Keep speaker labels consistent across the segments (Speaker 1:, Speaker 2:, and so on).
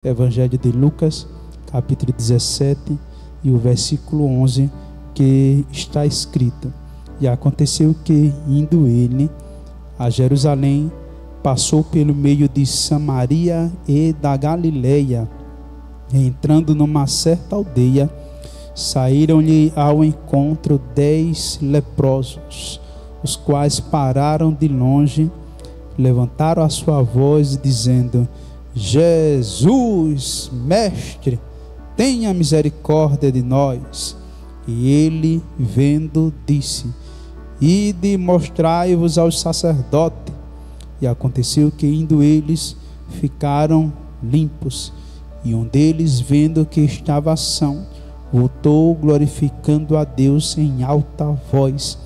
Speaker 1: Evangelho de Lucas, capítulo 17 e o versículo 11, que está escrito: E aconteceu que, indo ele a Jerusalém, passou pelo meio de Samaria e da Galileia. Entrando numa certa aldeia, saíram-lhe ao encontro 10 leprosos, os quais pararam de longe, levantaram a sua voz, dizendo: Jesus, mestre, tenha misericórdia de nós. E ele, vendo, disse: Ide, mostrai-vos aos sacerdotes. E aconteceu que, indo eles, ficaram limpos. E um deles, vendo que estava são, voltou glorificando a Deus em alta voz,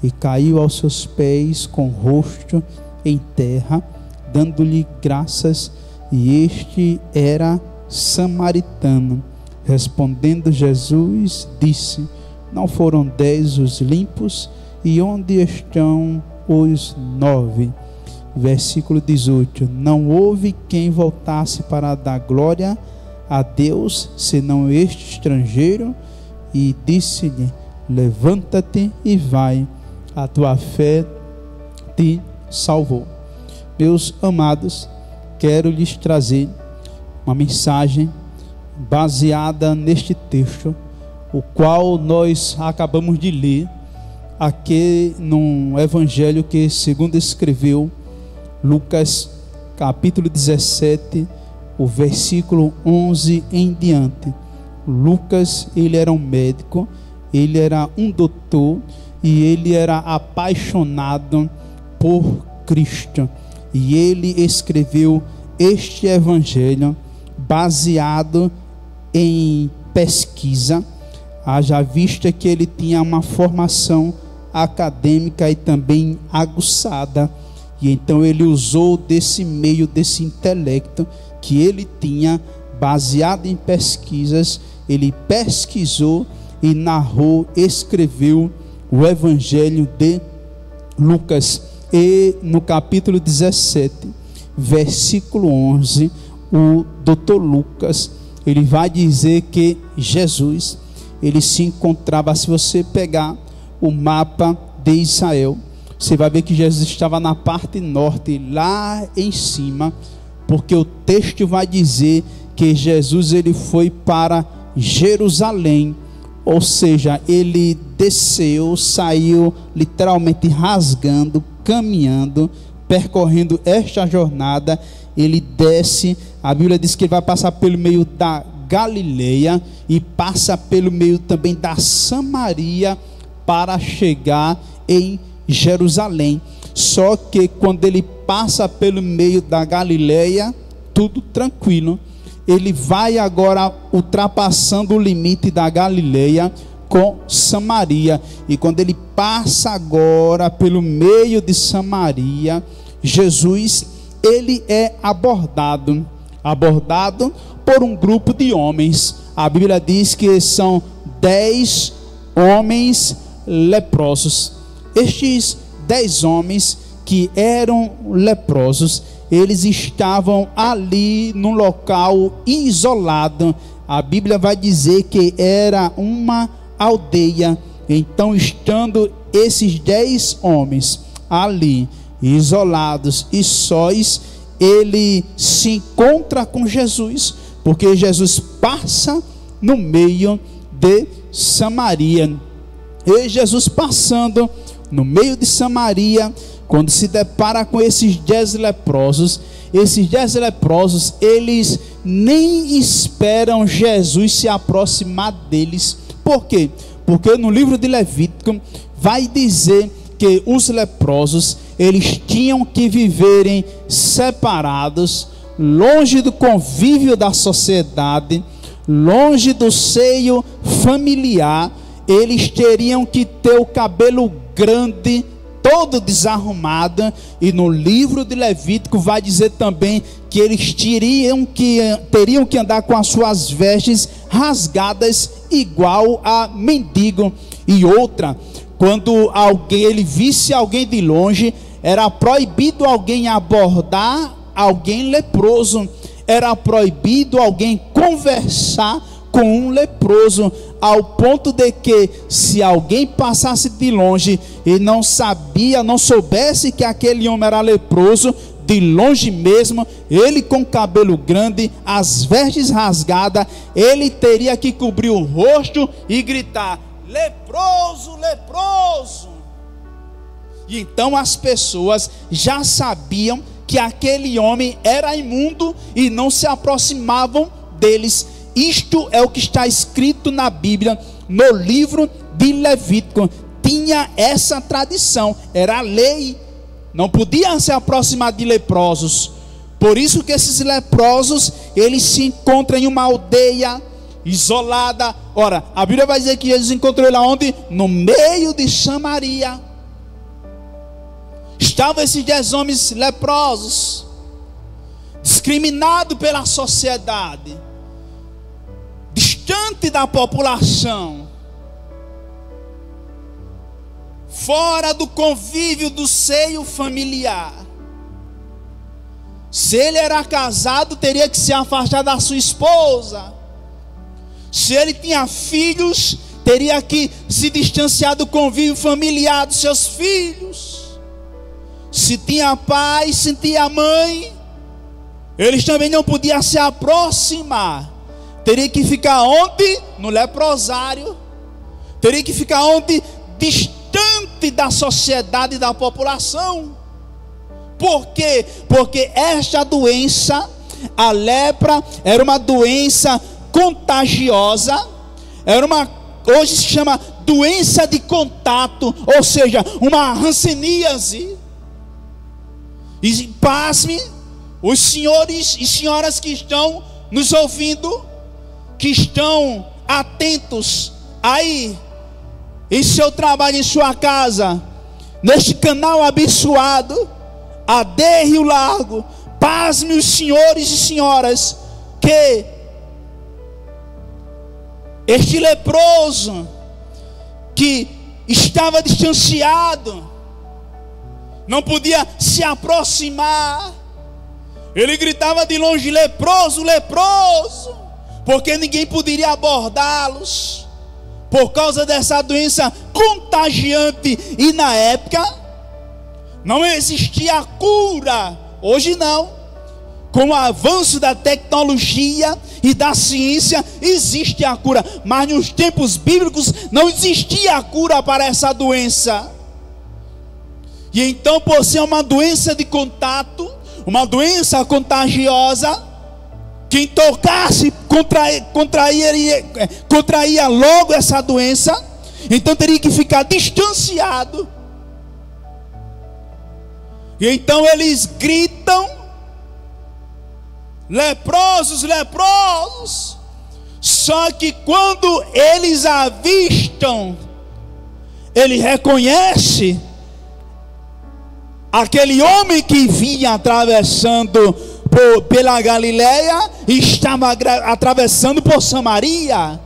Speaker 1: e caiu aos seus pés com o rosto em terra, dando-lhe graças. E este era samaritano. Respondendo Jesus, disse: Não foram 10 os limpos? E onde estão os 9? Versículo 18: Não houve quem voltasse para dar glória a Deus, senão este estrangeiro. E disse-lhe: Levanta-te e vai, a tua fé te salvou. Meus amados, quero lhes trazer uma mensagem baseada neste texto, o qual nós acabamos de ler aqui no Evangelho que segundo escreveu Lucas, capítulo 17, o versículo 11 em diante. Lucas, ele era um médico, ele era um doutor e ele era apaixonado por Cristo. E ele escreveu este evangelho baseado em pesquisa, haja vista que ele tinha uma formação acadêmica e também aguçada. E então ele usou desse meio, desse intelecto que ele tinha, baseado em pesquisas, ele pesquisou e narrou, escreveu o evangelho de Lucas. E no capítulo 17, versículo 11, o doutor Lucas, ele vai dizer que Jesus, ele se encontrava, se você pegar o mapa de Israel, você vai ver que Jesus estava na parte norte, lá em cima, porque o texto vai dizer que Jesus, ele foi para Jerusalém, ou seja, ele desceu, saiu literalmente rasgando, caminhando, percorrendo esta jornada. Ele desce, a Bíblia diz que ele vai passar pelo meio da Galileia e passa pelo meio também da Samaria para chegar em Jerusalém. Só que quando ele passa pelo meio da Galileia, tudo tranquilo. Ele vai agora ultrapassando o limite da Galileia com Samaria. E quando ele passa agora pelo meio de Samaria, Jesus, ele é abordado por um grupo de homens. A Bíblia diz que são 10 homens leprosos. Estes 10 homens que eram leprosos, eles estavam ali num local isolado. A Bíblia vai dizer que era uma aldeia. Então, estando esses 10 homens ali, isolados e sós, ele se encontra com Jesus, porque Jesus passa no meio de Samaria. E Jesus passando no meio de Samaria, quando se depara com esses 10 leprosos, eles nem esperam Jesus se aproximar deles. Por quê? Porque no livro de Levítico vai dizer que os leprosos, eles tinham que viverem separados, longe do convívio da sociedade, longe do seio familiar. Eles teriam que ter o cabelo grande, todo desarrumado. E no livro de Levítico vai dizer também que eles teriam que andar com as suas vestes rasgadas, igual a mendigo. E outra, quando ele visse alguém de longe, era proibido alguém abordar alguém leproso. era proibido alguém conversar com um leproso, ao ponto de que, se alguém passasse de longe e não soubesse que aquele homem era leproso, de longe mesmo, ele com cabelo grande, as vestes rasgadas, ele teria que cobrir o rosto e gritar: leproso, leproso. E então as pessoas já sabiam que aquele homem era imundo e não se aproximavam deles. Isto é o que está escrito na Bíblia, no livro de Levítico. Tinha essa tradição, era a lei. Não podia se aproximar de leprosos. Por isso que esses leprosos, eles se encontram em uma aldeia isolada. Ora, a Bíblia vai dizer que eles encontraram ele onde? No meio de Samaria. Estavam esses 10 homens leprosos, discriminados pela sociedade, distante da população, fora do convívio do seio familiar. Se ele era casado, teria que se afastar da sua esposa. Se ele tinha filhos, teria que se distanciar do convívio familiar dos seus filhos. Se tinha pai, se tinha mãe, eles também não podiam se aproximar. Teria que ficar onde? No leprosário. Teria que ficar onde? Distante da sociedade e da população. Por quê? Porque esta doença, a lepra, era uma doença contagiosa. Hoje se chama doença de contato, ou seja, uma hanseníase. E pasme, os senhores e senhoras que estão nos ouvindo, que estão atentos aí em seu trabalho, em sua casa, neste canal abençoado, AD Rio Largo. Pasme os senhores e senhoras, que este leproso que estava distanciado, não podia se aproximar, ele gritava de longe: leproso, leproso, porque ninguém poderia abordá-los por causa dessa doença contagiante. E na época não existia cura. Hoje não, com o avanço da tecnologia e da ciência, existe a cura, mas nos tempos bíblicos não existia a cura para essa doença. E então, por ser uma doença de contato, uma doença contagiosa, quem tocasse contraía logo essa doença. Então teria que ficar distanciado. E então eles gritam: leprosos, leprosos. Só que quando eles avistam, ele reconhece aquele homem que vinha atravessando pela Galileia e estava atravessando por Samaria.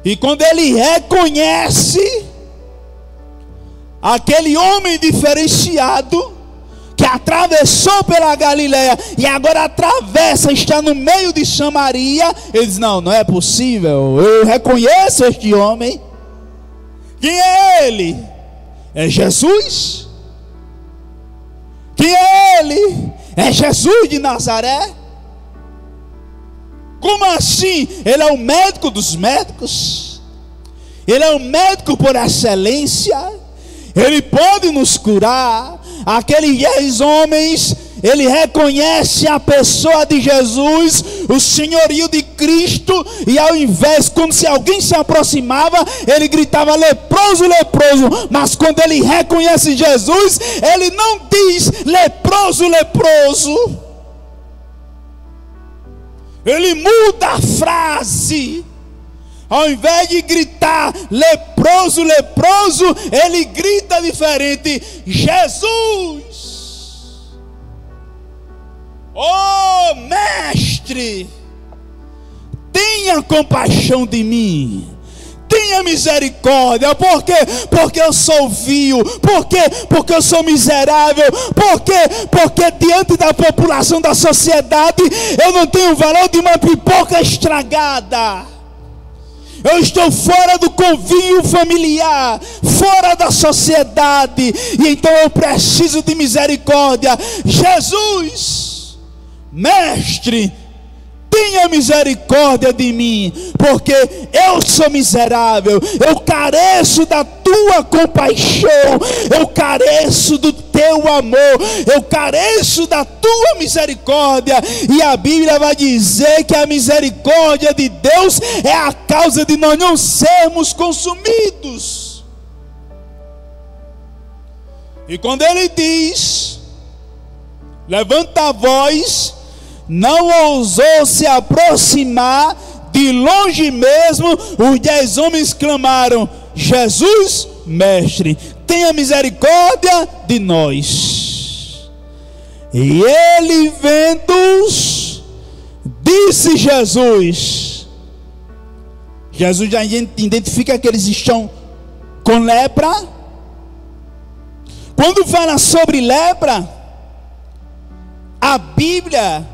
Speaker 1: E quando ele reconhece aquele homem diferenciado, que atravessou pela Galileia e agora atravessa, está no meio de Samaria, ele diz: não é possível, eu reconheço este homem. Quem é ele? É Jesus. Quem é ele? É Jesus de Nazaré. Como assim? Ele é o médico dos médicos. Ele é o médico por excelência. Ele pode nos curar. Aqueles 10 homens, ele reconhece a pessoa de Jesus, o senhorio de Cristo, e ao invés, quando se alguém se aproximava, ele gritava: leproso, leproso. Mas quando ele reconhece Jesus, ele não diz leproso, leproso. Ele muda a frase. Ao invés de gritar leproso, leproso, ele grita diferente: Jesus, oh mestre, tenha compaixão de mim, tenha misericórdia. Por quê? Porque eu sou vil. Por quê? Porque eu sou miserável. Por quê? Porque diante da população da sociedade eu não tenho o valor de uma pipoca estragada. Eu estou fora do convívio familiar, fora da sociedade, e então eu preciso de misericórdia. Jesus, mestre, tenha misericórdia de mim, porque eu sou miserável, eu careço da tua compaixão, eu careço do teu amor, eu careço da tua misericórdia. E a Bíblia vai dizer que a misericórdia de Deus é a causa de nós não sermos consumidos. E quando ele diz, levanta a voz, não ousou se aproximar, de longe mesmo os 10 homens clamaram: Jesus, mestre, tenha misericórdia de nós. E ele, vendo-os, disse Jesus já identifica que eles estão com lepra. Quando fala sobre lepra, a Bíblia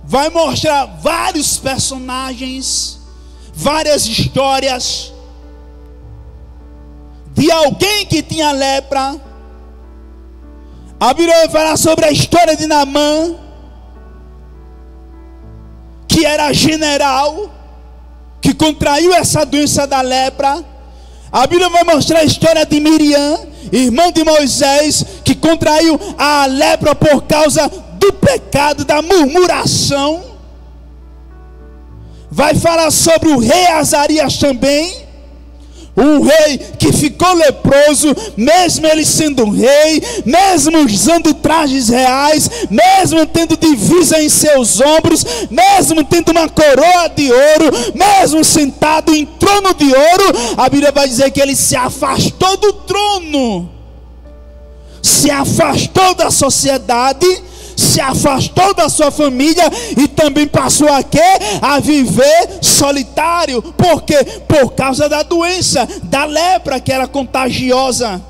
Speaker 1: vai mostrar vários personagens, várias histórias de alguém que tinha lepra. A Bíblia vai falar sobre a história de Naamã, que era general, que contraiu essa doença da lepra. A Bíblia vai mostrar a história de Miriam, irmã de Moisés, que contraiu a lepra por causa do pecado, da murmuração. Vai falar sobre o rei Azarias também, um rei que ficou leproso, mesmo ele sendo um rei, mesmo usando trajes reais, mesmo tendo divisa em seus ombros, mesmo tendo uma coroa de ouro, mesmo sentado em trono de ouro. A Bíblia vai dizer que ele se afastou do trono, se afastou da sociedade, se afastou da sua família e também passou a quê? A viver solitário. Por quê? Por causa da doença, da lepra, que era contagiosa.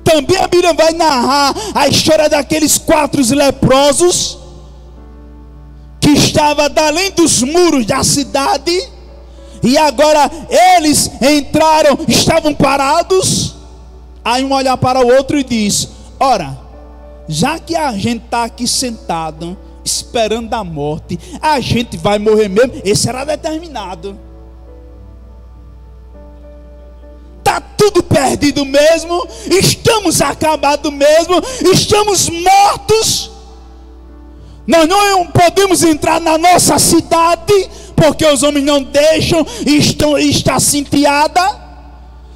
Speaker 1: Também a Bíblia vai narrar a história daqueles 4 leprosos que estavam além dos muros da cidade, e agora eles entraram, estavam parados. Aí um olha para o outro e diz: ora, já que a gente está aqui sentado, esperando a morte, a gente vai morrer mesmo. Esse era determinado. Está tudo perdido mesmo, estamos acabados mesmo, estamos mortos. Nós não podemos entrar na nossa cidade, porque os homens não deixam, está sitiada.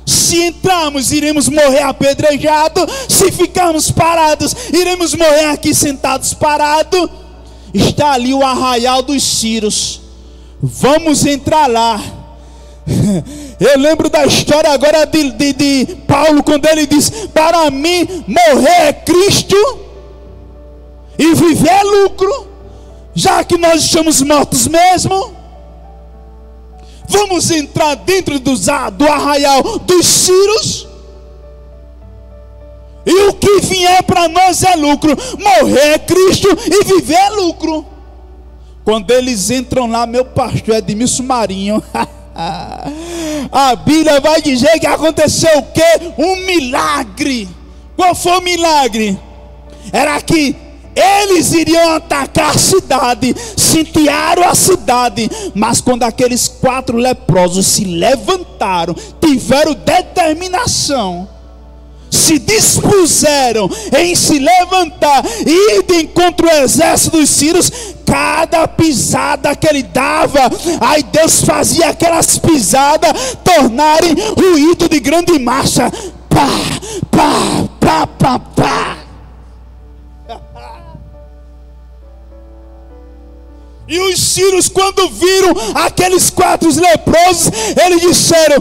Speaker 1: Se entrarmos, iremos morrer apedrejados. Se ficarmos parados, iremos morrer aqui sentados parados. Está ali o arraial dos Círios. Vamos entrar lá. Eu lembro da história agora de Paulo, quando ele diz: para mim morrer é Cristo e viver é lucro. Já que nós estamos mortos mesmo, vamos entrar dentro do arraial dos Círios, e o que vier para nós é lucro. Morrer é Cristo e viver é lucro. Quando eles entram lá, meu pastor Edmilson Marinho, a Bíblia vai dizer que aconteceu o quê? Um milagre. Qual foi o milagre? Era que eles iriam atacar a cidade, sitiaram a cidade, mas quando aqueles 4 leprosos se levantaram, tiveram determinação, se dispuseram em se levantar e ir de encontro ao exército dos sírios, cada pisada que ele dava, aí Deus fazia aquelas pisadas tornarem ruído de grande massa. Pá, pá, pá, pá, pá. E os sírios, quando viram aqueles 4 leprosos, eles disseram: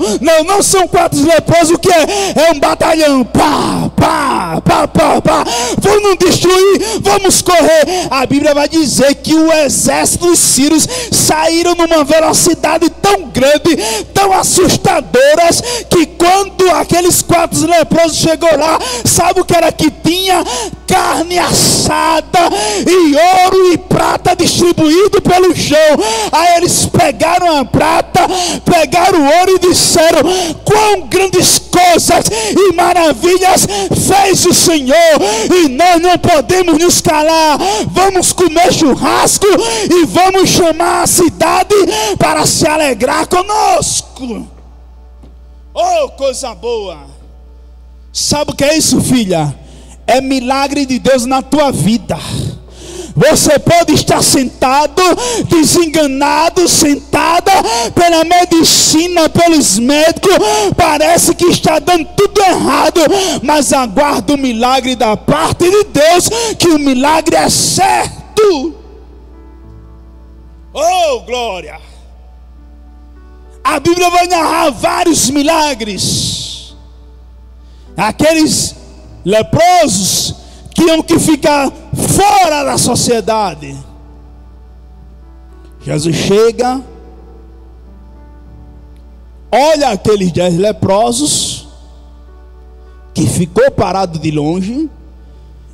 Speaker 1: não são 4 leprosos, o que é? É um batalhão. Pá, pá, pá, pá, pá. Vamos destruir, vamos correr. A Bíblia vai dizer que o exército dos sírios saíram numa velocidade tão grande, tão assustadoras, que quando aqueles 4 leprosos chegou lá, sabe o que era que tinha? Carne assada e ouro e prata distribuído pelo chão. Aí eles pegaram a prata, pegaram o ouro e disseram: quão grandes coisas e maravilhas fez o Senhor, e nós não podemos nos calar. Vamos comer churrasco e vamos chamar a cidade para se alegrar conosco. Oh, coisa boa! Sabe o que é isso, filha? É milagre de Deus na tua vida. Você pode estar sentado, desenganado, sentada pela medicina, pelos médicos, parece que está dando tudo errado, mas aguarda o milagre da parte de Deus, que o milagre é certo. Oh, glória! A Bíblia vai narrar vários milagres. Aqueles leprosos que tinham que ficar fora da sociedade. Jesus chega, olha aqueles 10 leprosos que ficou parado de longe.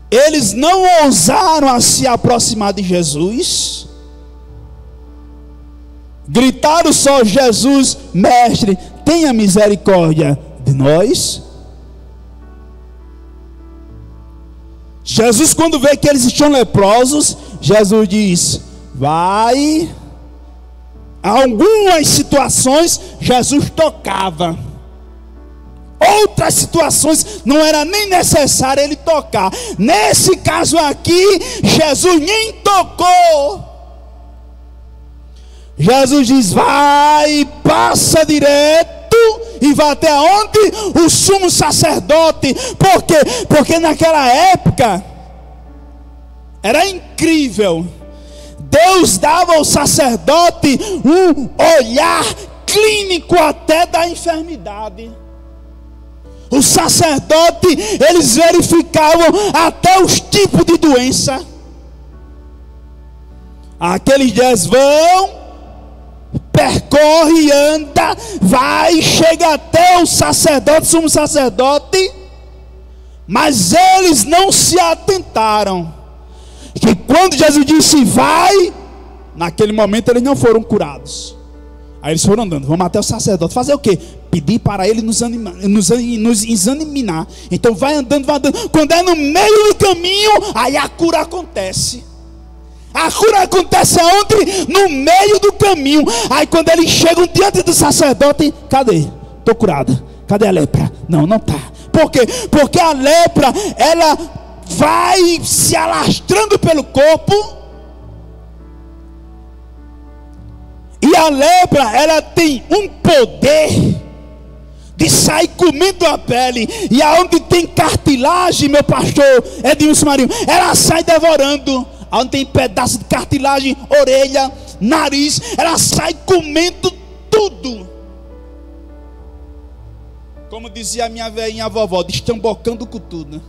Speaker 1: Eles não ousaram se aproximar de Jesus. Gritaram só: Jesus, mestre, tenha misericórdia de nós. Jesus, quando vê que eles estão leprosos, Jesus diz: vai. Algumas situações Jesus tocava, outras situações não era nem necessário ele tocar. Nesse caso aqui, Jesus nem tocou. Jesus diz: vai, passa direto e vai até onde? O sumo sacerdote. Por quê? Porque naquela época era incrível. Deus dava ao sacerdote um olhar clínico até da enfermidade. O sacerdote, eles verificavam até os tipos de doença. Aqueles 10 vão, percorre, anda, vai, chega até o sacerdote, sumo sacerdote, mas eles não se atentaram que quando Jesus disse vai, naquele momento eles não foram curados. Aí eles foram andando, vamos até o sacerdote, fazer o quê? Pedir para ele nos examinar. Então vai andando, quando é no meio do caminho, aí a cura acontece. A cura acontece aonde? No meio do caminho. Aí quando eles chegam diante do sacerdote, cadê? Estou curada. Cadê a lepra? Não está. Por quê? Porque a lepra, ela vai se alastrando pelo corpo. E a lepra, ela tem um poder de sair comendo a pele. E aonde tem cartilagem, meu pastor Edilson Marinho, ela sai devorando. Onde tem pedaço de cartilagem, orelha, nariz, ela sai comendo tudo. Como dizia a minha velhinha vovó, destambocando com tudo.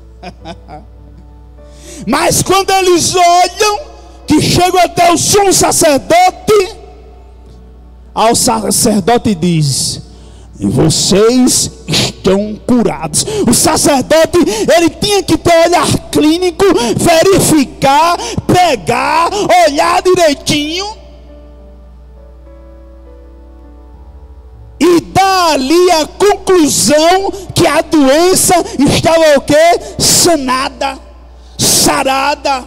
Speaker 1: Mas quando eles olham, que chegam até o sumo sacerdote, ao sacerdote diz: vocês estão curados. O sacerdote, ele tinha que ter olhar clínico, verificar, pegar, olhar direitinho e dar ali a conclusão que a doença estava o quê? Sanada, sarada.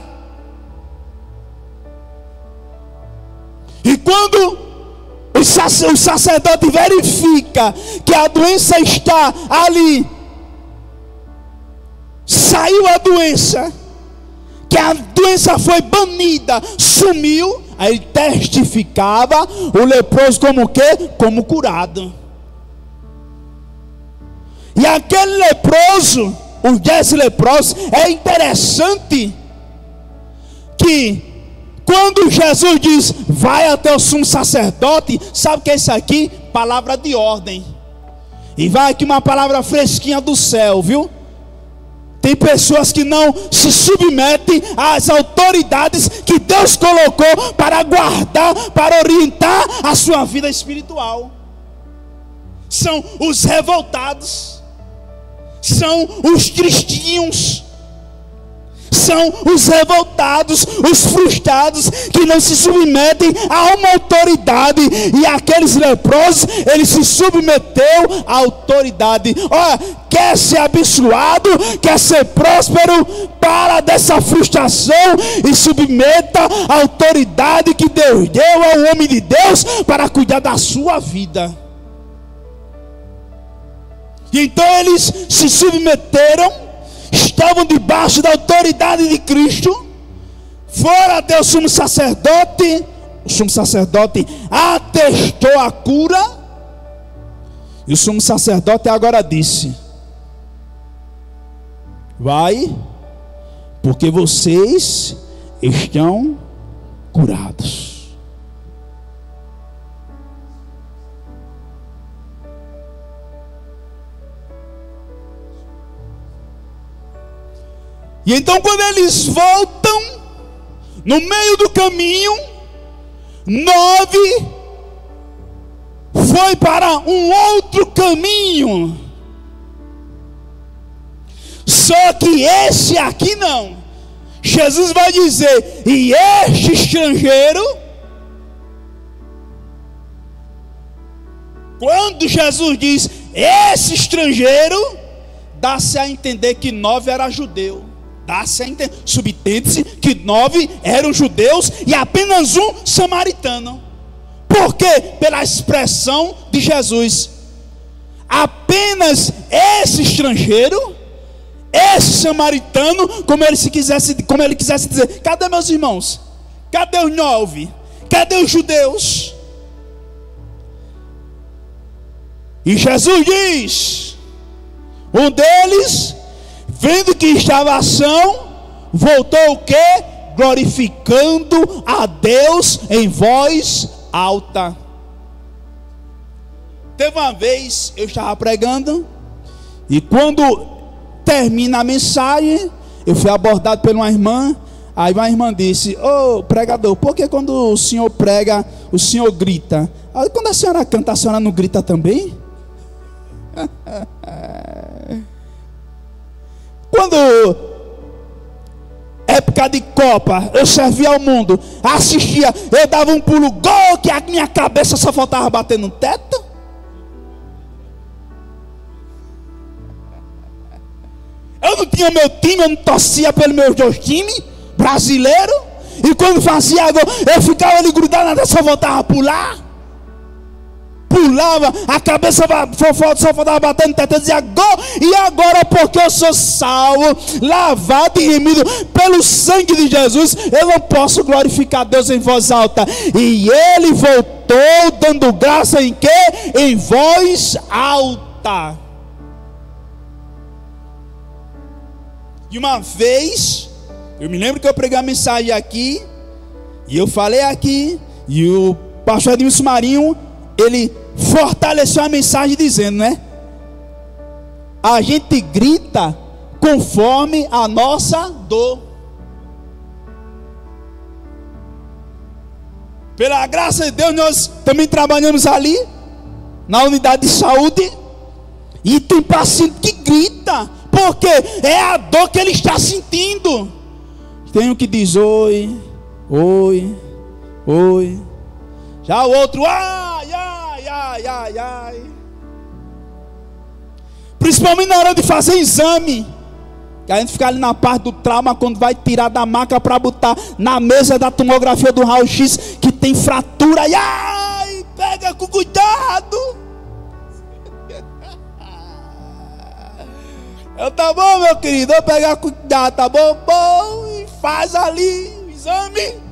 Speaker 1: E quando o sacerdote verifica que a doença está ali, saiu a doença, que a doença foi banida, sumiu, aí ele testificava o leproso como o quê? Como curado. E aquele leproso, os 10 leprosos, é interessante que Quando Jesus diz, vai até o sumo sacerdote, sabe o que é isso aqui? Palavra de ordem. E vai aqui uma palavra fresquinha do céu, viu? Tem pessoas que não se submetem às autoridades que Deus colocou para guardar, para orientar a sua vida espiritual. São os revoltados, são os tristinhos, são os revoltados, os frustrados, que não se submetem a uma autoridade. E aqueles leprosos, ele se submeteu à autoridade. Olha, quer ser abençoado, quer ser próspero, para dessa frustração e submeta a autoridade que Deus deu ao homem de Deus para cuidar da sua vida. E então eles se submeteram, estavam debaixo da autoridade de Cristo, foram até o sumo sacerdote atestou a cura, e o sumo sacerdote agora disse, vai, porque vocês estão curados. E então quando eles voltam, no meio do caminho, 9 foi para um outro caminho. Só que esse aqui não. Jesus vai dizer, e este estrangeiro, quando Jesus diz, esse estrangeiro, dá-se a entender que 9 era judeu. Dá-se a entender, subtende-se que 9 eram judeus e apenas um samaritano. Por quê? Pela expressão de Jesus. Apenas esse estrangeiro, esse samaritano, como ele quisesse dizer, cadê meus irmãos? Cadê os 9? Cadê os judeus? E Jesus diz, um deles, vendo que estava são, voltou o quê? Glorificando a Deus em voz alta. Teve uma vez, eu estava pregando, e quando termina a mensagem, eu fui abordado por uma irmã. Aí uma irmã disse, ô pregador, por que quando o senhor prega, o senhor grita? Aí, quando a senhora canta, a senhora não grita também? Quando época de Copa, eu servia ao mundo, assistia, eu dava um pulo, gol, que a minha cabeça só faltava bater no teto. Eu não tinha meu time, eu não torcia pelos meus 2 times brasileiros. E quando fazia gol, eu ficava ali grudado, só voltava a pular. Pulava, a cabeça só faltava batendo no teto, eu dizia gol. E agora, porque eu sou salvo, lavado e remido pelo sangue de Jesus, eu não posso glorificar Deus em voz alta. E ele voltou dando graça em quê? Em voz alta. E uma vez, eu me lembro que eu preguei a mensagem aqui, e eu falei aqui, e o pastor Edmilson Marinho, ele fortaleceu a mensagem dizendo, né? A gente grita conforme a nossa dor. Pela graça de Deus, nós também trabalhamos ali, na unidade de saúde, e tem paciente que grita, porque é a dor que ele está sentindo. Tem um que diz oi, oi, oi. Já o outro, ai, ai, ai, ai, ai. Principalmente na hora de fazer exame, que a gente fica ali na parte do trauma, quando vai tirar da maca para botar na mesa da tomografia do raio-x, que tem fratura, e ai, pega com cuidado. Eu, tá bom, meu querido, vou pegar cuidado, tá bom? Bom, e faz ali o exame.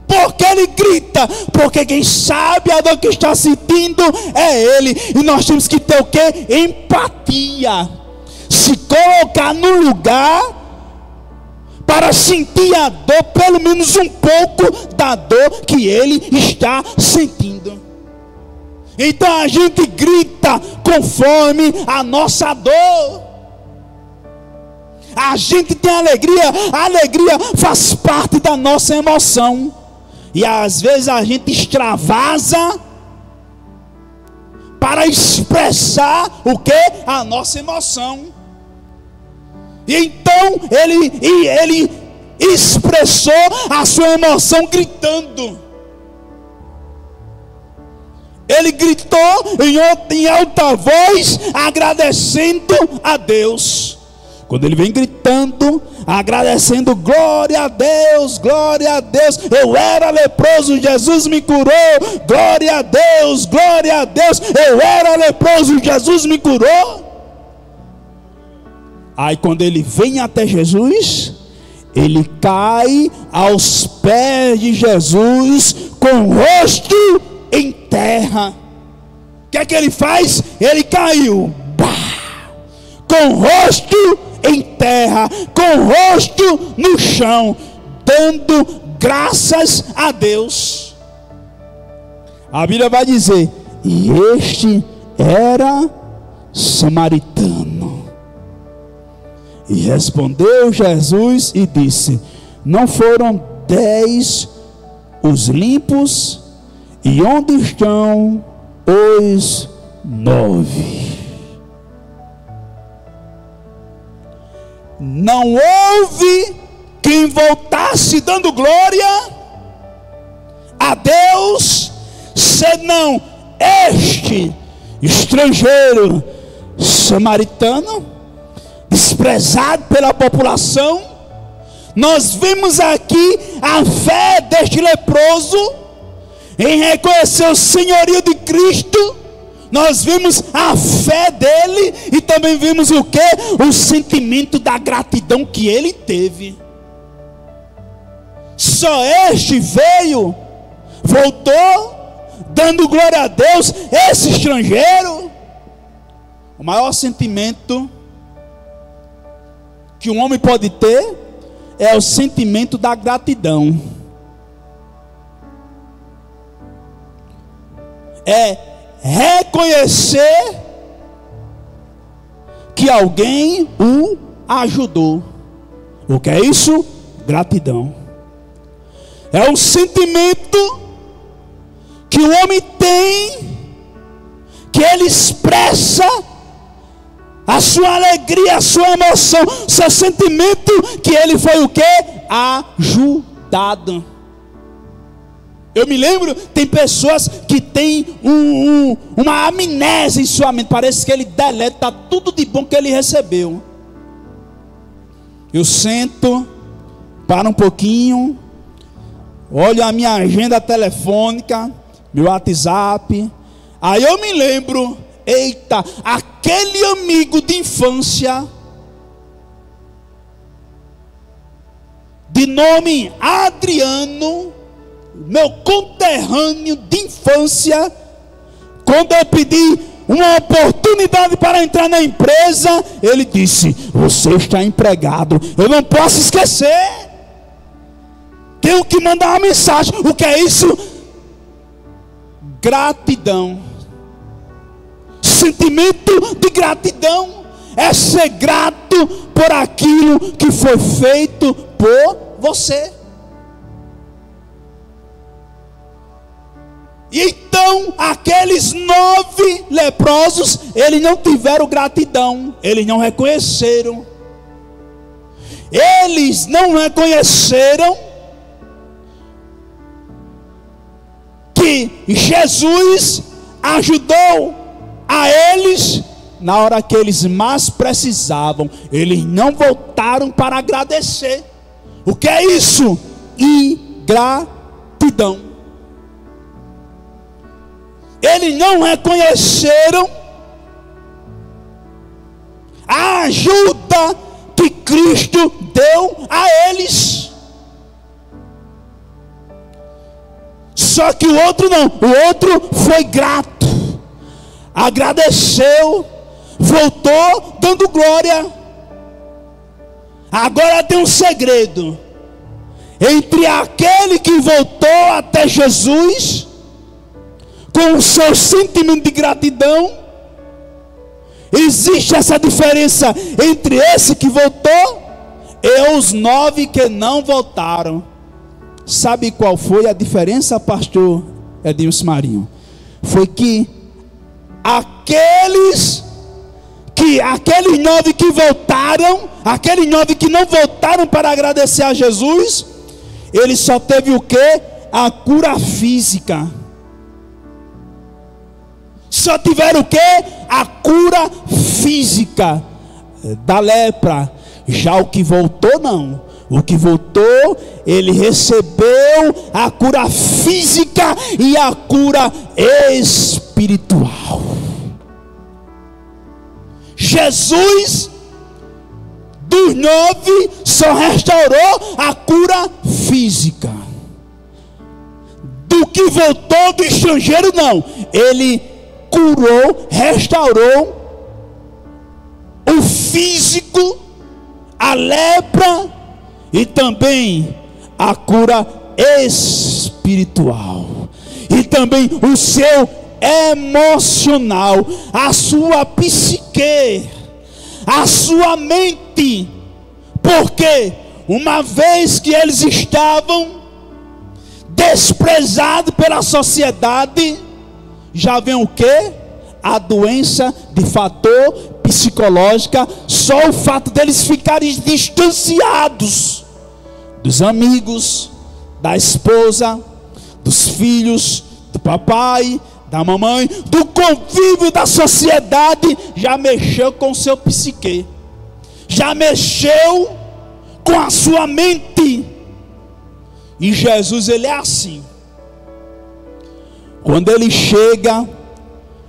Speaker 1: Porque ele grita, porque quem sabe a dor que está sentindo é ele. E nós temos que ter o quê? Empatia. Se colocar no lugar, para sentir a dor, pelo menos um pouco da dor que ele está sentindo. Então a gente grita conforme a nossa dor. A gente tem alegria, a alegria faz parte da nossa emoção. E às vezes a gente extravasa para expressar o que? A nossa emoção. E então ele expressou a sua emoção gritando. Ele gritou em alta voz, agradecendo a Deus. Quando ele vem gritando, agradecendo, glória a Deus, eu era leproso, Jesus me curou, glória a Deus, eu era leproso, Jesus me curou. Aí quando ele vem até Jesus, ele cai aos pés de Jesus, com o rosto em terra. O que é que ele faz? Ele caiu, com o rosto em terra, com o rosto no chão, dando graças a Deus. A Bíblia vai dizer: e este era samaritano. E respondeu Jesus e disse: não foram 10 os limpos? E onde estão os 9? Não houve quem voltasse dando glória a Deus, senão este estrangeiro samaritano, desprezado pela população. Nós vimos aqui a fé deste leproso em reconhecer o senhorio de Cristo. Nós vimos a fé dele e também vimos o que? O sentimento da gratidão que ele teve. Só este veio, voltou, dando glória a Deus. Esse estrangeiro, o maior sentimento que um homem pode ter é o sentimento da gratidão. É reconhecer que alguém o ajudou. O que é isso? Gratidão. É um sentimento que o homem tem, que ele expressa a sua alegria, a sua emoção, seu sentimento que ele foi o que? Ajudado. Eu me lembro, tem pessoas que têm uma amnésia em sua mente. Parece que ele deleta tudo de bom que ele recebeu. Eu sento, paro um pouquinho, olho a minha agenda telefônica, meu WhatsApp. Aí eu me lembro, eita, aquele amigo de infância, de nome Adriano, meu conterrâneo de infância, quando eu pedi uma oportunidade para entrar na empresa, ele disse: você está empregado, eu não posso esquecer, tenho que mandar uma mensagem. O que é isso? Gratidão. Sentimento de gratidão é ser grato por aquilo que foi feito por você. Então aqueles 9 leprosos, eles não tiveram gratidão, eles não reconheceram. Eles não reconheceram que Jesus ajudou a eles na hora que eles mais precisavam. Eles não voltaram para agradecer. O que é isso? Ingratidão. Eles não reconheceram a ajuda que Cristo deu a eles. Só que o outro não, o outro foi grato, agradeceu, voltou dando glória. Agora tem um segredo. Entre aquele que voltou até Jesus com o seu sentimento de gratidão, existe essa diferença entre esse que voltou e os 9 que não voltaram. Sabe qual foi a diferença, pastor Edilson Marinho? Foi que aqueles 9 que voltaram, aqueles 9 que não voltaram para agradecer a Jesus, eles só teve o quê? A cura física. Só tiveram o quê? A cura física da lepra. Já o que voltou, não. O que voltou, ele recebeu a cura física e a cura espiritual. Jesus, dos 9, só restaurou a cura física. Do que voltou do estrangeiro, não. Ele curou, restaurou o físico, a lepra e também a cura espiritual. E também o seu emocional, a sua psique, a sua mente. Porque uma vez que eles estavam desprezados pela sociedade, já vem o que? A doença de fator psicológica. Só o fato deles ficarem distanciados dos amigos, da esposa, dos filhos, do papai, da mamãe, do convívio da sociedade, já mexeu com o seu psique, já mexeu com a sua mente. E Jesus, ele é assim. Quando ele chega,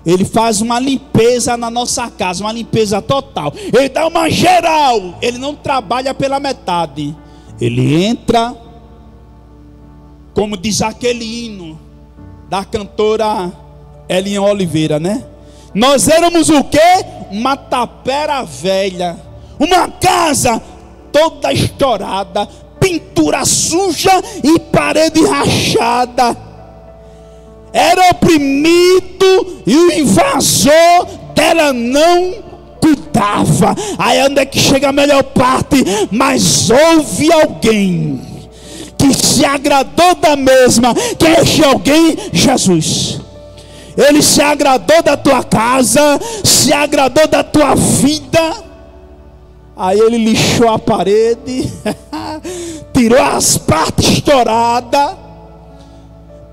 Speaker 1: ele faz uma limpeza na nossa casa, uma limpeza total. Ele dá uma geral. Ele não trabalha pela metade. Ele entra, como diz aquele hino da cantora Elinha Oliveira, né? Nós éramos o quê? Uma tapera velha, uma casa toda estourada, pintura suja e parede rachada. Era oprimido e o invasor dela não cuidava. Aí onde é que chega a melhor parte? Mas houve alguém que se agradou da mesma. Quem é esse alguém? Jesus. Ele se agradou da tua casa, se agradou da tua vida. Aí ele lixou a parede, tirou as partes estouradas,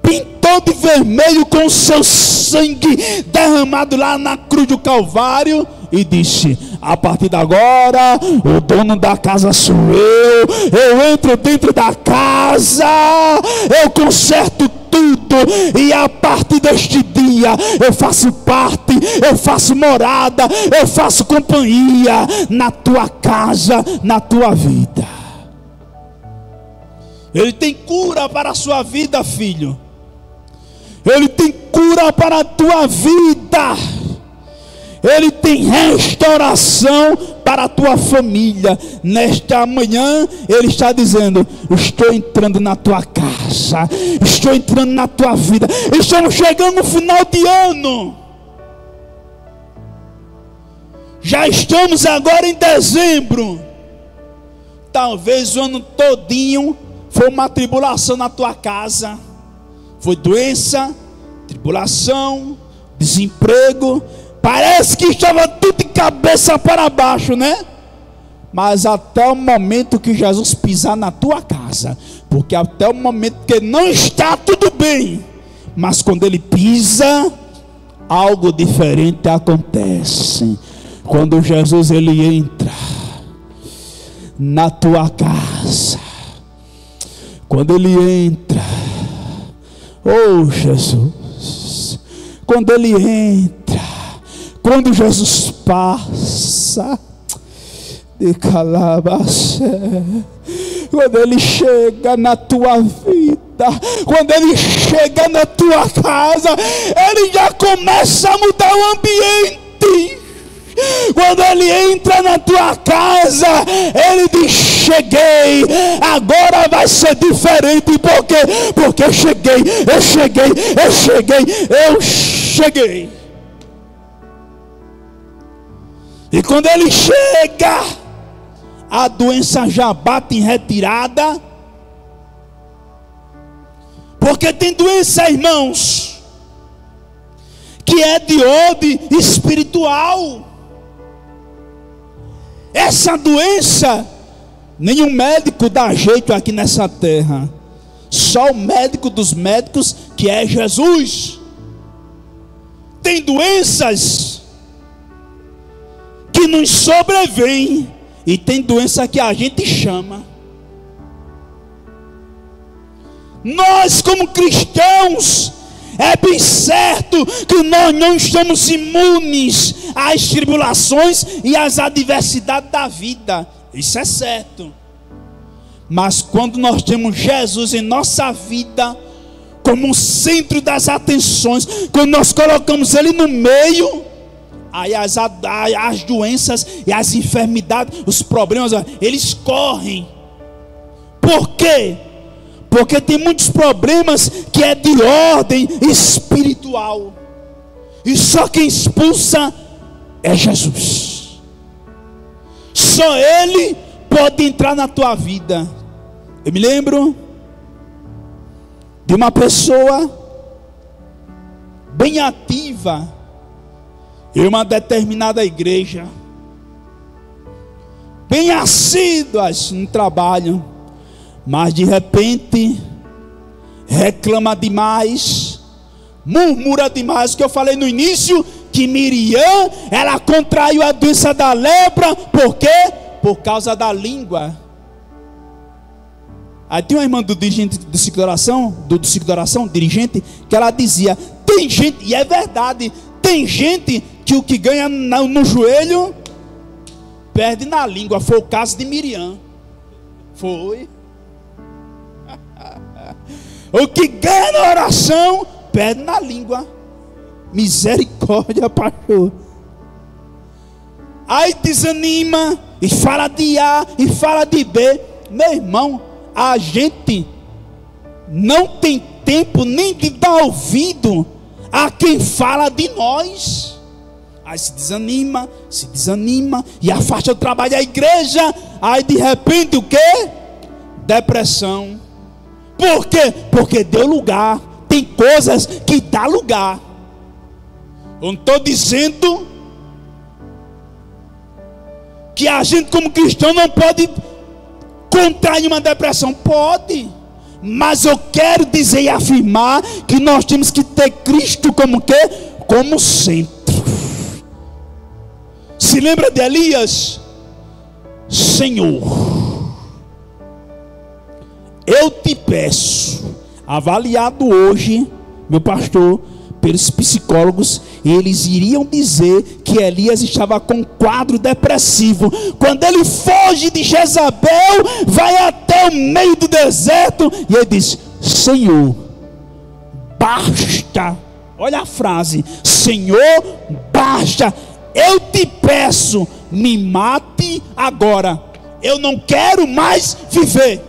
Speaker 1: pintou de vermelho com o seu sangue derramado lá na cruz do Calvário e disse: a partir de agora o dono da casa sou eu entro dentro da casa, eu conserto tudo, e a partir deste dia eu faço parte, eu faço morada, eu faço companhia na tua casa, na tua vida. Ele tem cura para a sua vida, filho. Ele tem cura para a tua vida. Ele tem restauração para a tua família. Nesta manhã ele está dizendo: estou entrando na tua casa, estou entrando na tua vida. Estamos chegando no final de ano. Já estamos agora em dezembro. Talvez o ano todinho foi uma tribulação na tua casa. Foi doença, tribulação, desemprego. Parece que estava tudo de cabeça para baixo, né? Mas até o momento que Jesus pisar na tua casa, porque até o momento que não está tudo bem, mas quando ele pisa, algo diferente acontece. Quando Jesus ele entra na tua casa, quando ele entra, oh Jesus, quando ele entra, quando Jesus passa de calabaçé, quando ele chega na tua vida, quando ele chega na tua casa, ele já começa a mudar o ambiente. Quando ele entra na tua casa, ele diz: cheguei. Agora vai ser diferente. Por quê? Porque eu cheguei. E quando ele chega, a doença já bate em retirada. Porque tem doença, irmãos, que é de ordem espiritual. Essa doença, nenhum médico dá jeito aqui nessa terra. Só o médico dos médicos, que é Jesus. Tem doenças que nos sobrevêm, e tem doença que a gente chama. Nós, como cristãos, é bem certo que nós não estamos imunes às tribulações e às adversidades da vida. Isso é certo. Mas quando nós temos Jesus em nossa vida como o centro das atenções, quando nós colocamos Ele no meio, aí as doenças e as enfermidades, os problemas, eles correm. Por quê? Porque tem muitos problemas que é de ordem espiritual. E só quem expulsa é Jesus. Só Ele pode entrar na tua vida. Eu me lembro de uma pessoa bem ativa em uma determinada igreja, bem assíduas no trabalho, mas de repente reclama demais, murmura demais. Que eu falei no início que Miriam, ela contraiu a doença da lepra. Por quê? Por causa da língua. Aí tem uma irmã do dirigente do ciclo de oração, dirigente, que ela dizia: tem gente, e é verdade, tem gente que o que ganha no joelho perde na língua. Foi o caso de Miriam. Foi. O que ganha na oração perde na língua. Misericórdia, pastor. Aí desanima e fala de A e fala de B. Meu irmão, a gente não tem tempo nem de dar ouvido a quem fala de nós. Aí se desanima e afasta o trabalho da igreja. Aí de repente o quê? Depressão. Por quê? Porque deu lugar. Tem coisas que dá lugar. Eu não estou dizendo que a gente como cristão não pode contrair uma depressão. Pode. Mas eu quero dizer e afirmar que nós temos que ter Cristo como quê? Como centro. Se lembra de Elias? Senhor, eu te peço, avaliado hoje, meu pastor, pelos psicólogos, eles iriam dizer que Elias estava com um quadro depressivo. Quando ele foge de Jezabel, vai até o meio do deserto, e ele diz: Senhor, basta. Olha a frase: Senhor, basta. Eu te peço, me mate agora. Eu não quero mais viver.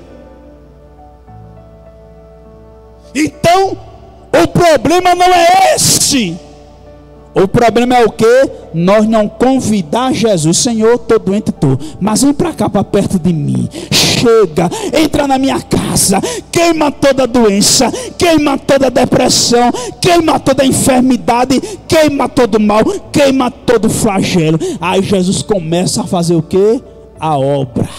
Speaker 1: Então, o problema não é esse. O problema é o que? Nós não convidar Jesus. Senhor, estou doente, estou, mas vem para cá, para perto de mim. Chega, entra na minha casa, queima toda a doença, queima toda a depressão, queima toda a enfermidade, queima todo o mal, queima todo o flagelo. Aí Jesus começa a fazer o que? A obra.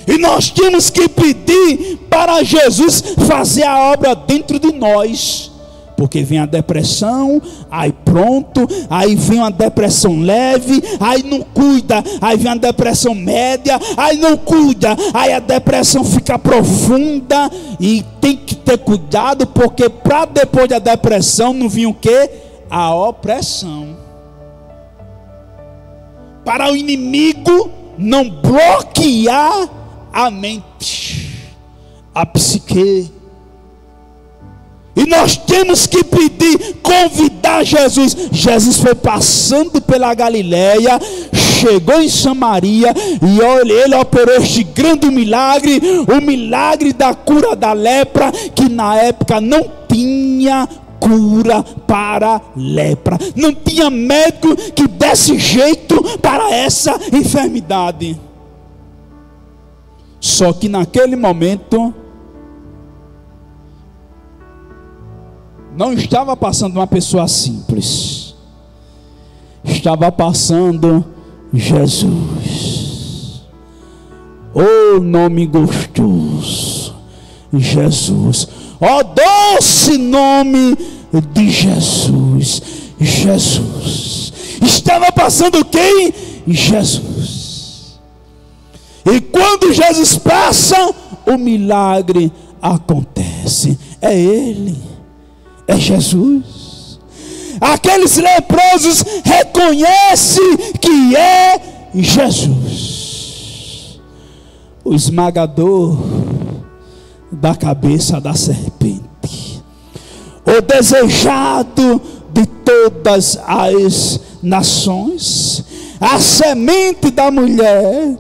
Speaker 1: E nós temos que pedir para Jesus fazer a obra dentro de nós. Porque vem a depressão, aí pronto, aí vem uma depressão leve, aí não cuida, aí vem a depressão média, aí não cuida, aí a depressão fica profunda. E tem que ter cuidado, porque para depois da depressão não vem o que? A opressão. Para o inimigo não bloquear a mente, a psique. E nós temos que pedir, convidar Jesus. Jesus foi passando pela Galileia, chegou em Samaria, e ele operou este grande milagre, o milagre da cura da lepra, que na época não tinha cura para lepra, não tinha médico que desse jeito para essa enfermidade. Só que naquele momento não estava passando uma pessoa simples, estava passando Jesus. Oh, nome gostoso, Jesus. Oh, doce nome de Jesus. Jesus estava passando quem? Jesus. E quando Jesus passa, o milagre acontece. É Ele, é Jesus. Aqueles leprosos reconhecem que é Jesus, o esmagador da cabeça da serpente, o desejado de todas as nações, a semente da mulher,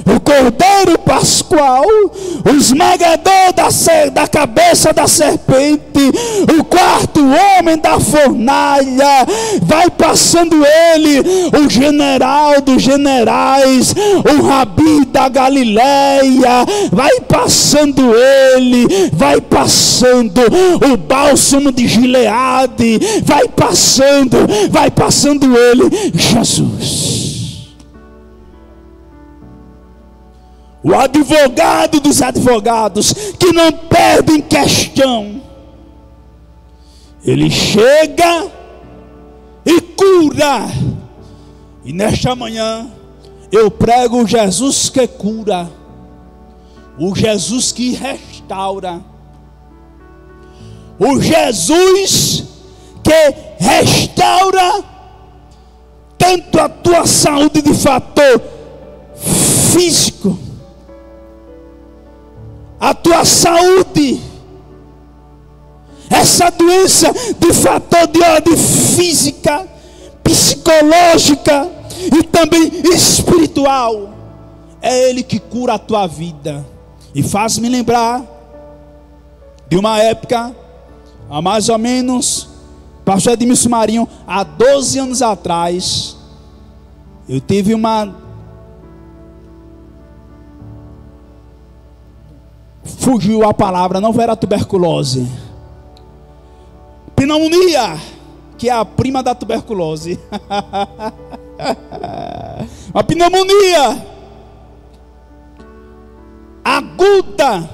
Speaker 1: o cordeiro pascual, o esmagador da cabeça da serpente, o quarto homem da fornalha. Vai passando ele, o general dos generais, o rabi da Galileia. Vai passando ele, vai passando o bálsamo de Gileade, vai passando ele, Jesus, o advogado dos advogados, que não perdem questão. Ele chega e cura. E nesta manhã eu prego o Jesus que cura, o Jesus que restaura, o Jesus que restaura tanto a tua saúde de fator físico, a tua saúde, essa doença de fator de ordem física, psicológica e também espiritual. É Ele que cura a tua vida. E faz-me lembrar de uma época, há mais ou menos, pastor Edmilson Marinho, há 12 anos atrás, eu tive fugiu a palavra, não era tuberculose, pneumonia, que é a prima da tuberculose. Uma pneumonia aguda.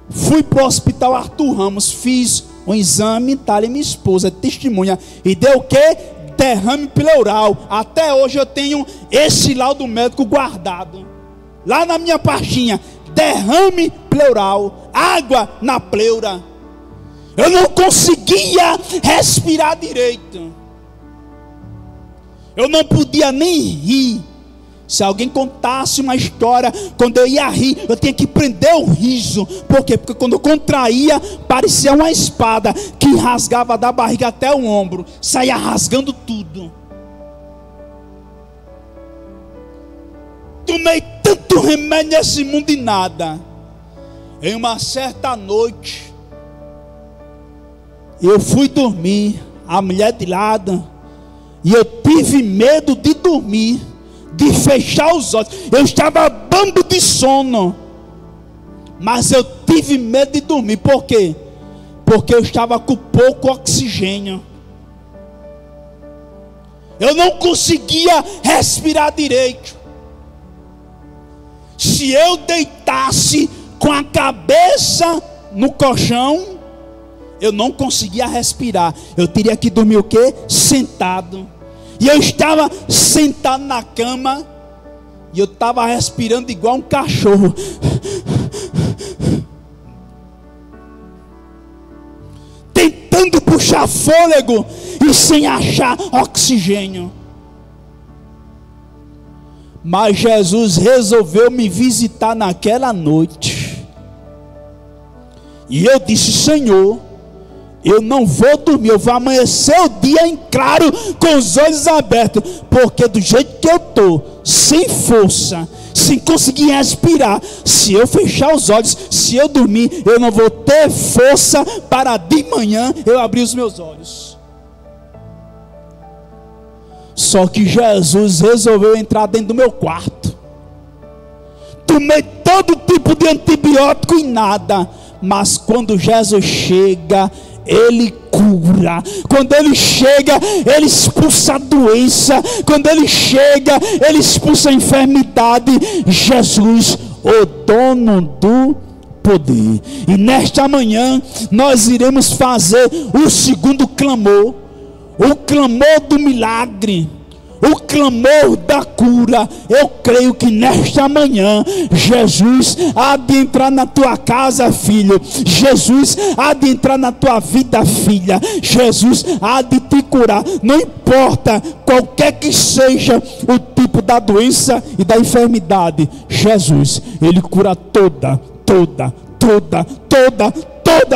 Speaker 1: Fui para o hospital Arthur Ramos, fiz um exame, tá ali minha esposa, testemunha, e deu o que? Derrame pleural. Até hoje eu tenho esse laudo médico guardado lá na minha pastinha. Derrame pleural, água na pleura. Eu não conseguia respirar direito. Eu não podia nem rir. Se alguém contasse uma história, quando eu ia rir, eu tinha que prender o riso. Por quê? Porque quando eu contraía, parecia uma espada que rasgava da barriga até o ombro, saía rasgando tudo. Tomei tanto remédio nesse mundo e nada. Em uma certa noite, eu fui dormir, a mulher de lado, e eu tive medo de dormir, de fechar os olhos. Eu estava bambo de sono, mas eu tive medo de dormir. Por quê? Porque eu estava com pouco oxigênio. Eu não conseguia respirar direito. Se eu deitasse com a cabeça no colchão, eu não conseguia respirar. Eu teria que dormir o quê? Sentado. E eu estava sentado na cama, e eu estava respirando igual um cachorro. Tentando puxar fôlego e sem achar oxigênio. Mas Jesus resolveu me visitar naquela noite. E eu disse: Senhor, eu não vou dormir, eu vou amanhecer o dia em claro, com os olhos abertos, porque do jeito que eu estou, sem força, sem conseguir respirar, se eu fechar os olhos, se eu dormir, eu não vou ter força para de manhã eu abrir os meus olhos. Só que Jesus resolveu entrar dentro do meu quarto. Tomei todo tipo de antibiótico e nada, mas quando Jesus chega, Ele cura. Quando Ele chega, Ele expulsa a doença. Quando Ele chega, Ele expulsa a enfermidade. Jesus, o dono do poder. E nesta manhã nós iremos fazer o segundo clamor, o clamor do milagre, o clamor da cura. Eu creio que nesta manhã Jesus há de entrar na tua casa, filho. Jesus há de entrar na tua vida, filha. Jesus há de te curar. Não importa qualquer que seja o tipo da doença e da enfermidade, Jesus, Ele cura toda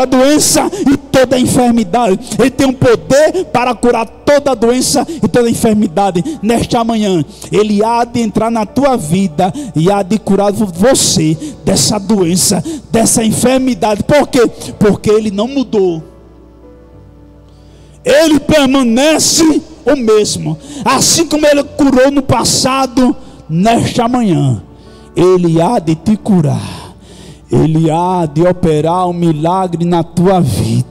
Speaker 1: doença e toda enfermidade. Ele tem um poder para curar toda doença e toda enfermidade. Nesta manhã, Ele há de entrar na tua vida e há de curar você dessa doença, dessa enfermidade. Por quê? Porque Ele não mudou. Ele permanece o mesmo. Assim como Ele curou no passado, nesta manhã Ele há de te curar. Ele há de operar um milagre na tua vida.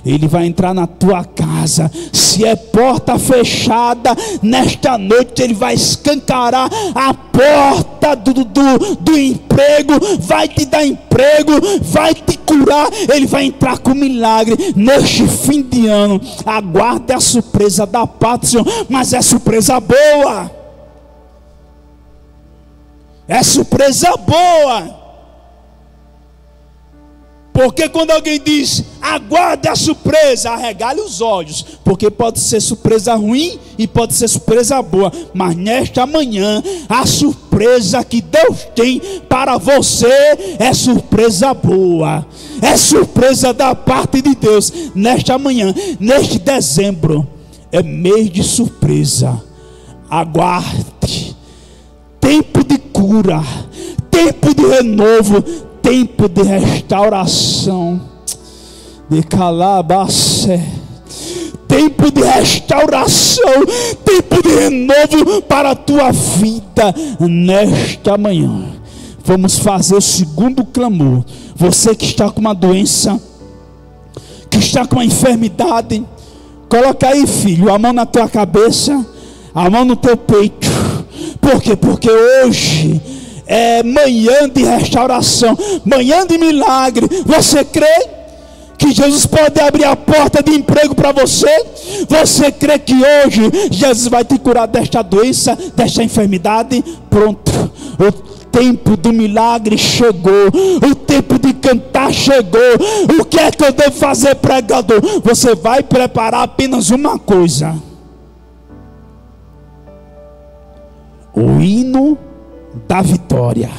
Speaker 1: Ele vai entrar na tua casa. Se é porta fechada, nesta noite Ele vai escancarar a porta do emprego. Vai te dar emprego, vai te curar. Ele vai entrar com milagre neste fim de ano. Aguarde a surpresa da parte do Senhor. Mas é surpresa boa. É surpresa boa. Porque quando alguém diz, aguarde a surpresa, arregale os olhos. Porque pode ser surpresa ruim e pode ser surpresa boa. Mas nesta manhã, a surpresa que Deus tem para você é surpresa boa. É surpresa da parte de Deus. Nesta manhã, neste dezembro, é mês de surpresa. Aguarde. Tempo de cura, tempo de renovo, tempo de restauração, de calabacé, tempo de restauração, tempo de renovo para a tua vida. Nesta manhã, vamos fazer o segundo clamor. Você que está com uma doença, que está com uma enfermidade, coloca aí, filho, a mão na tua cabeça, a mão no teu peito. Por quê? Porque hoje é manhã de restauração, manhã de milagre. Você crê que Jesus pode abrir a porta de emprego para você? Você crê que hoje Jesus vai te curar desta doença, desta enfermidade? Pronto, o tempo do milagre chegou, o tempo de cantar chegou. O que é que eu devo fazer, pregador? Você vai preparar apenas uma coisa: o hino da vitória.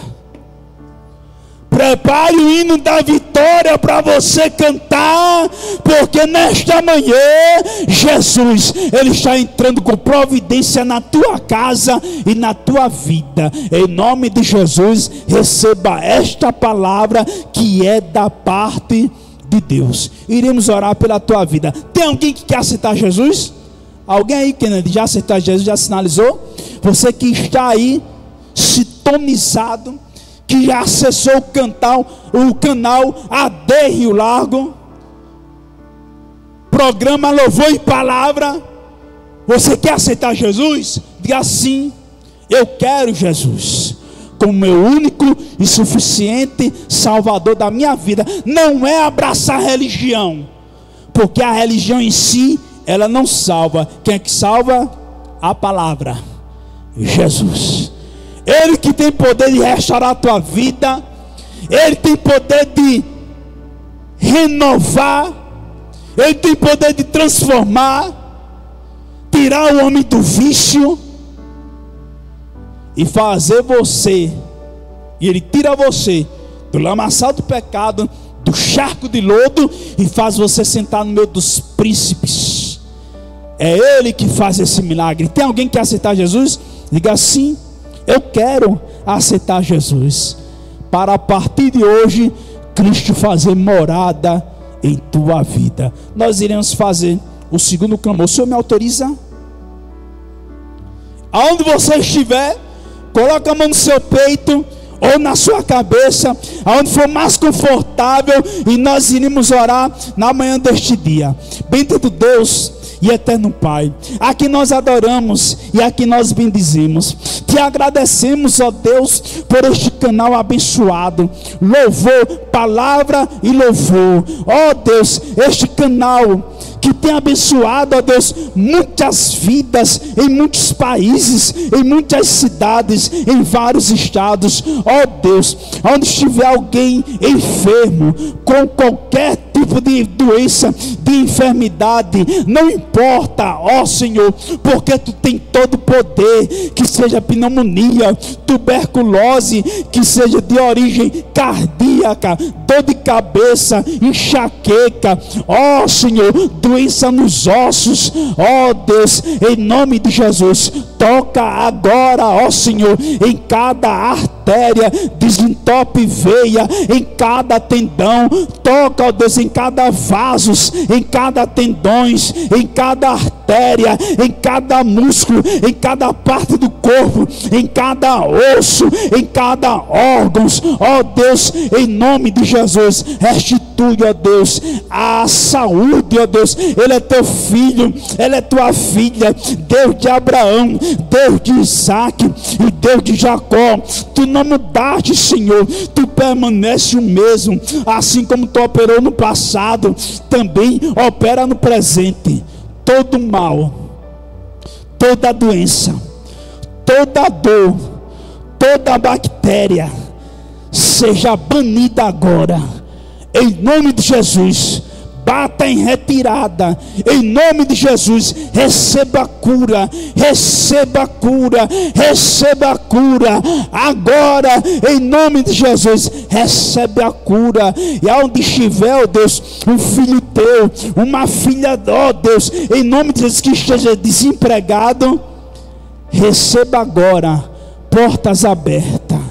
Speaker 1: Prepare o hino da vitória para você cantar, porque nesta manhã Jesus, Ele está entrando com providência na tua casa e na tua vida. Em nome de Jesus, receba esta palavra que é da parte de Deus. Iremos orar pela tua vida. Tem alguém que quer aceitar Jesus? Alguém aí que já aceitou Jesus, já sinalizou? Você que está aí sintonizado, que já acessou o canal AD Rio Largo, programa Louvor e Palavra. Você quer aceitar Jesus? Diga sim, eu quero Jesus como meu único e suficiente Salvador da minha vida. Não é abraçar a religião, porque a religião em si, ela não salva. Quem é que salva? A palavra, Jesus. Ele que tem poder de restaurar a tua vida. Ele tem poder de renovar. Ele tem poder de transformar, tirar o homem do vício e fazer você. E Ele tira você do lamaçal do pecado, do charco de lodo e faz você sentar no meio dos príncipes. É Ele que faz esse milagre. Tem alguém que quer aceitar Jesus? Diga assim: eu quero aceitar Jesus, para a partir de hoje Cristo fazer morada em tua vida. Nós iremos fazer o segundo clamor. O Senhor me autoriza? Aonde você estiver, coloca a mão no seu peito ou na sua cabeça, aonde for mais confortável, e nós iremos orar na manhã deste dia. Bendito Deus e eterno Pai, a quem nós adoramos e a quem nós bendizemos, te agradecemos, ó Deus, por este canal abençoado. Louvor, palavra e louvor, ó Deus, este canal que tem abençoado, ó Deus, muitas vidas em muitos países, em muitas cidades, em vários estados. Ó Deus, onde estiver alguém enfermo com qualquer tipo de doença, de enfermidade, não importa, ó Senhor, porque Tu tem todo o poder, que seja pneumonia, tuberculose, que seja de origem cardíaca, dor de cabeça, enxaqueca, ó Senhor, doença nos ossos, ó Deus, em nome de Jesus, toca agora, ó Senhor, em cada artéria, desentope veia, em cada tendão, toca, ó Deus, em cada vasos, em cada tendões, em cada artéria, em cada músculo, em cada parte do corpo, em cada osso, em cada órgão, ó Deus, em nome de Jesus, restitui, ó Deus, a saúde, ó Deus. Ele é teu filho, ela é tua filha, Deus de Abraão, Deus de Isaac e Deus de Jacó. Tu não mudaste, Senhor, Tu permanece o mesmo, assim como Tu operou no passado, também opera no presente. Todo mal, toda doença, toda dor, toda bactéria seja banida agora, em nome de Jesus. Bata em retirada, em nome de Jesus. Receba cura, receba cura, receba cura agora, em nome de Jesus. Recebe a cura. E aonde estiver, ó Deus, um filho teu, uma filha, ó Deus, em nome de Jesus, que esteja desempregado, receba agora portas abertas.